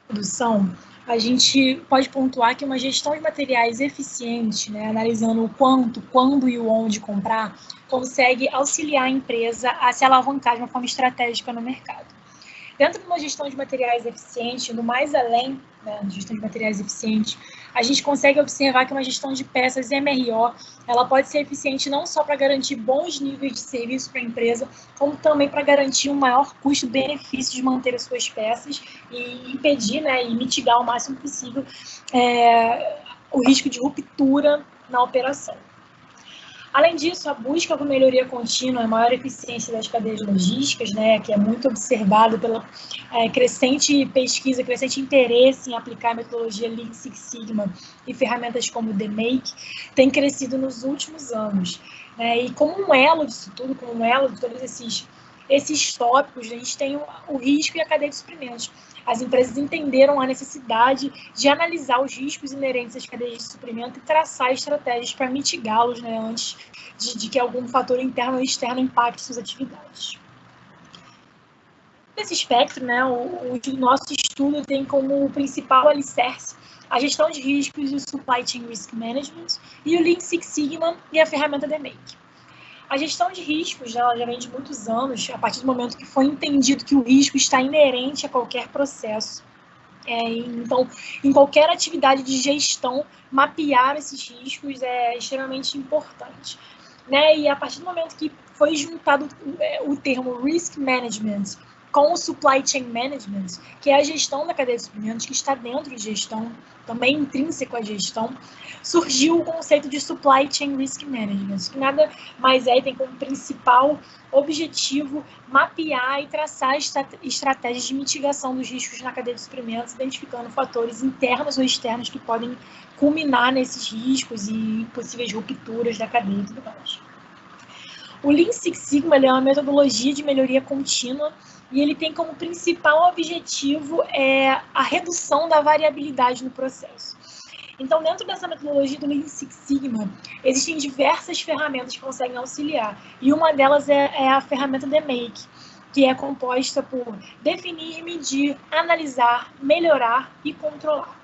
produção, a gente pode pontuar que uma gestão de materiais eficiente, né, analisando o quanto, quando e o onde comprar, consegue auxiliar a empresa a se alavancar de uma forma estratégica no mercado. Dentro de uma gestão de materiais eficiente, no mais além, né, gestão de materiais eficiente, a gente consegue observar que uma gestão de peças MRO, ela pode ser eficiente não só para garantir bons níveis de serviço para a empresa, como também para garantir um maior custo-benefício de manter as suas peças e impedir, né, e mitigar o máximo possível o risco de ruptura na operação. Além disso, a busca por melhoria contínua e maior eficiência das cadeias logísticas, né, que é muito observado pela crescente pesquisa, crescente interesse em aplicar a metodologia Lean Six Sigma e ferramentas como o The Make, tem crescido nos últimos anos. Né, e como um elo disso tudo, como um elo de todos esses tópicos, a gente tem o risco e a cadeia de suprimentos. As empresas entenderam a necessidade de analisar os riscos inerentes às cadeias de suprimento e traçar estratégias para mitigá-los, né, antes de que algum fator interno ou externo impacte suas atividades. Nesse espectro, né, o nosso estudo tem como principal alicerce a gestão de riscos e o Supply Chain Risk Management e o Lean Six Sigma e a ferramenta The Make. A gestão de riscos, ela já vem de muitos anos, a partir do momento que foi entendido que o risco está inerente a qualquer processo. Então, em qualquer atividade de gestão, mapear esses riscos é extremamente importante. Né? E a partir do momento que foi juntado o termo Risk Management com o Supply Chain Management, que é a gestão da cadeia de suprimentos, que está dentro de gestão, também intrínseco à gestão, surgiu o conceito de Supply Chain Risk Management, que nada mais é e tem como principal objetivo mapear e traçar estratégias de mitigação dos riscos na cadeia de suprimentos, identificando fatores internos ou externos que podem culminar nesses riscos e possíveis rupturas da cadeia e tudo mais. O Lean Six Sigma é uma metodologia de melhoria contínua e ele tem como principal objetivo a redução da variabilidade no processo. Então, dentro dessa metodologia do Lean Six Sigma, existem diversas ferramentas que conseguem auxiliar. E uma delas é a ferramenta The Make, que é composta por definir, medir, analisar, melhorar e controlar.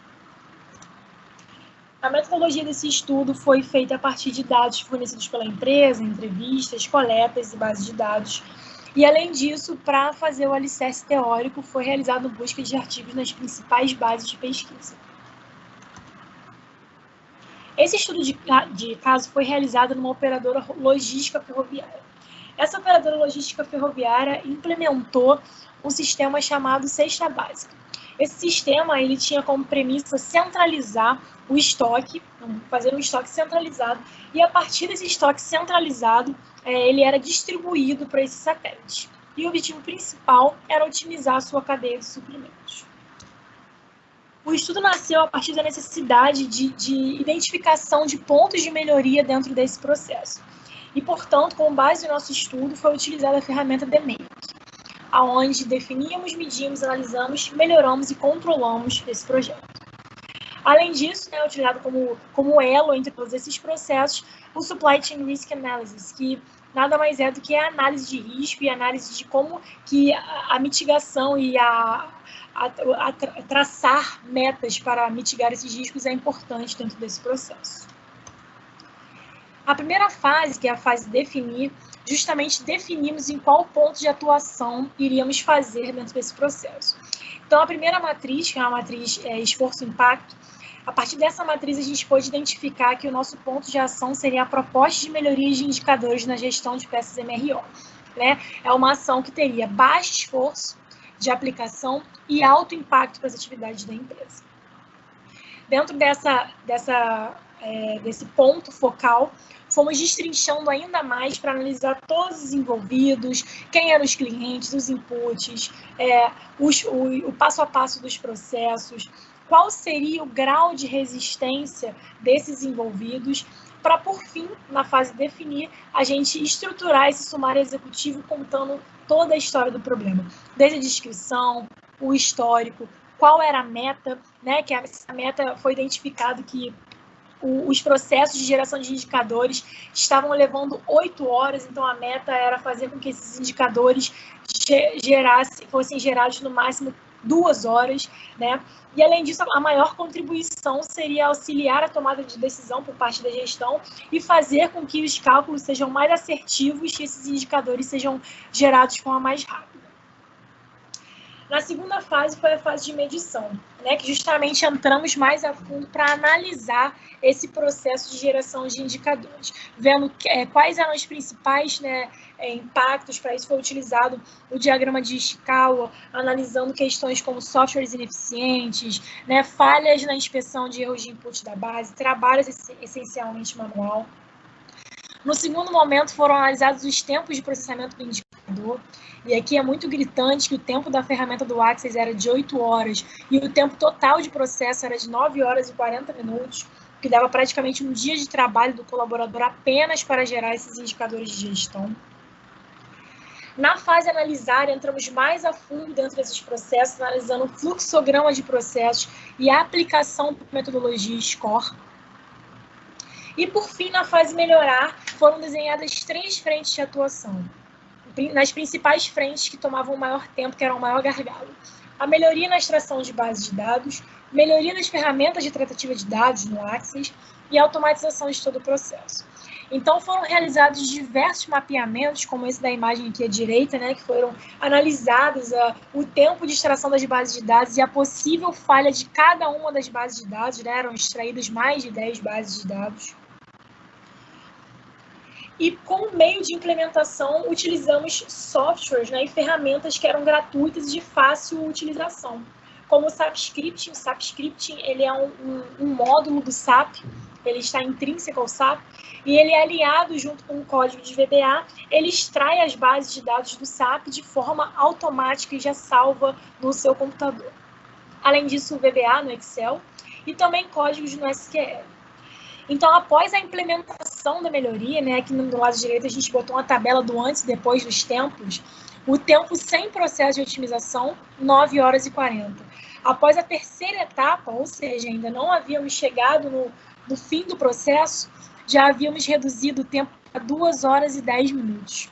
A metodologia desse estudo foi feita a partir de dados fornecidos pela empresa, entrevistas, coletas e bases de dados. E, além disso, para fazer o alicerce teórico, foi realizada busca de artigos nas principais bases de pesquisa. Esse estudo de caso foi realizado numa operadora logística ferroviária. Essa operadora logística ferroviária implementou um sistema chamado Cesta Básica. Esse sistema ele tinha como premissa centralizar o estoque, fazer um estoque centralizado, e a partir desse estoque centralizado, ele era distribuído para esses satélites. E o objetivo principal era otimizar a sua cadeia de suprimentos. O estudo nasceu a partir da necessidade de identificação de pontos de melhoria dentro desse processo. E, portanto, com base no nosso estudo, foi utilizada a ferramenta The Make, onde definíamos, medimos, analisamos, melhoramos e controlamos esse projeto. Além disso, é utilizado como elo entre todos esses processos, o Supply Chain Risk Analysis, que nada mais é do que a análise de risco e a análise de como que a mitigação e a traçar metas para mitigar esses riscos é importante dentro desse processo. A primeira fase, que é a fase definir, justamente definimos em qual ponto de atuação iríamos fazer dentro desse processo. Então, a primeira matriz, que é a matriz esforço-impacto, a partir dessa matriz a gente pôde identificar que o nosso ponto de ação seria a proposta de melhorias de indicadores na gestão de peças MRO. Né? É uma ação que teria baixo esforço de aplicação e alto impacto para as atividades da empresa. Dentro desse ponto focal, fomos destrinchando ainda mais para analisar todos os envolvidos, quem eram os clientes, os inputs, o passo a passo dos processos, qual seria o grau de resistência desses envolvidos, para, por fim, na fase definir, a gente estruturar esse sumário executivo contando toda a história do problema, desde a descrição, o histórico, qual era a meta, né, que essa meta foi identificado que os processos de geração de indicadores estavam levando 8 horas, então a meta era fazer com que esses indicadores fossem gerados no máximo 2 horas, né? E, além disso, a maior contribuição seria auxiliar a tomada de decisão por parte da gestão e fazer com que os cálculos sejam mais assertivos e esses indicadores sejam gerados de forma mais rápida. Na segunda fase foi a fase de medição, né, que justamente entramos mais a fundo para analisar esse processo de geração de indicadores, vendo quais eram os principais, né, impactos. Para isso foi utilizado o diagrama de Ishikawa, analisando questões como softwares ineficientes, né, falhas na inspeção de erros de input da base, trabalhos essencialmente manual. No segundo momento, foram analisados os tempos de processamento do indicador, e aqui é muito gritante que o tempo da ferramenta do Access era de 8 horas e o tempo total de processo era de 9 horas e 40 minutos, que dava praticamente um dia de trabalho do colaborador apenas para gerar esses indicadores de gestão. Na fase analisar, entramos mais a fundo dentro desses processos, analisando o fluxograma de processos e a aplicação da metodologia SCORE. E, por fim, na fase melhorar, foram desenhadas 3 frentes de atuação, nas principais frentes que tomavam o maior tempo, que eram o maior gargalo. A melhoria na extração de bases de dados, melhoria nas ferramentas de tratativa de dados no Access e automatização de todo o processo. Então, foram realizados diversos mapeamentos, como esse da imagem aqui à direita, né, que foram analisados o tempo de extração das bases de dados e a possível falha de cada uma das bases de dados, né, eram extraídas mais de 10 bases de dados. E, como meio de implementação, utilizamos softwares, né, e ferramentas que eram gratuitas e de fácil utilização, como o SAP Scripting. O SAP Scripting ele é um módulo do SAP, ele está intrínseco ao SAP, e ele é aliado junto com o código de VBA, ele extrai as bases de dados do SAP de forma automática e já salva no seu computador. Além disso, o VBA no Excel e também códigos no SQL. Então, após a implementação da melhoria, né, aqui do lado direito a gente botou uma tabela do antes e depois dos tempos, o tempo sem processo de otimização, 9 horas e 40. Após a terceira etapa, ou seja, ainda não havíamos chegado no fim do processo, já havíamos reduzido o tempo a 2 horas e 10 minutos.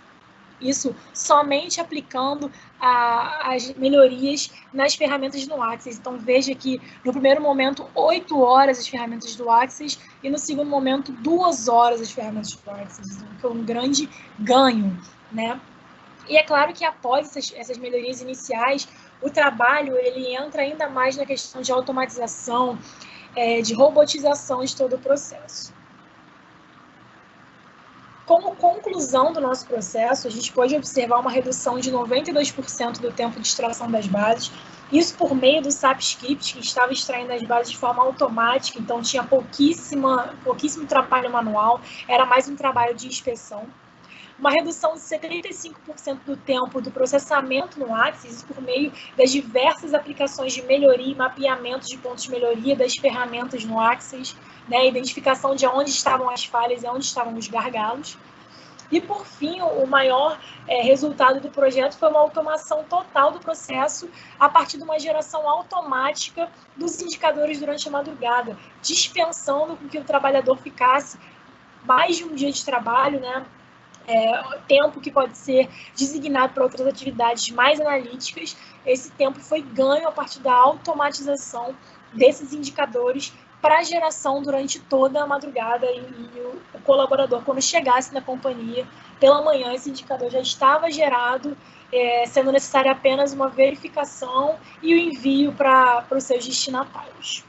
Isso somente aplicando as melhorias nas ferramentas do Access. Então, veja que no primeiro momento, 8 horas as ferramentas do Access e no segundo momento, 2 horas as ferramentas do Access. Então, foi um grande ganho, né? E é claro que após essas melhorias iniciais, o trabalho ele entra ainda mais na questão de automatização, de robotização de todo o processo. Como conclusão do nosso processo, a gente pode observar uma redução de 92% do tempo de extração das bases, isso por meio do SAP Script, que estava extraindo as bases de forma automática, então tinha pouquíssimo trabalho manual, era mais um trabalho de inspeção. Uma redução de 75% do tempo do processamento no Access, isso por meio das diversas aplicações de melhoria e mapeamento de pontos de melhoria das ferramentas no Access, né, identificação de onde estavam as falhas e onde estavam os gargalos. E, por fim, o maior resultado do projeto foi uma automação total do processo a partir de uma geração automática dos indicadores durante a madrugada, dispensando com que o trabalhador ficasse mais de um dia de trabalho, né, tempo que pode ser designado para outras atividades mais analíticas. Esse tempo foi ganho a partir da automatização desses indicadores para a geração durante toda a madrugada e o colaborador, quando chegasse na companhia pela manhã, esse indicador já estava gerado, sendo necessária apenas uma verificação e o envio para os seus destinatários.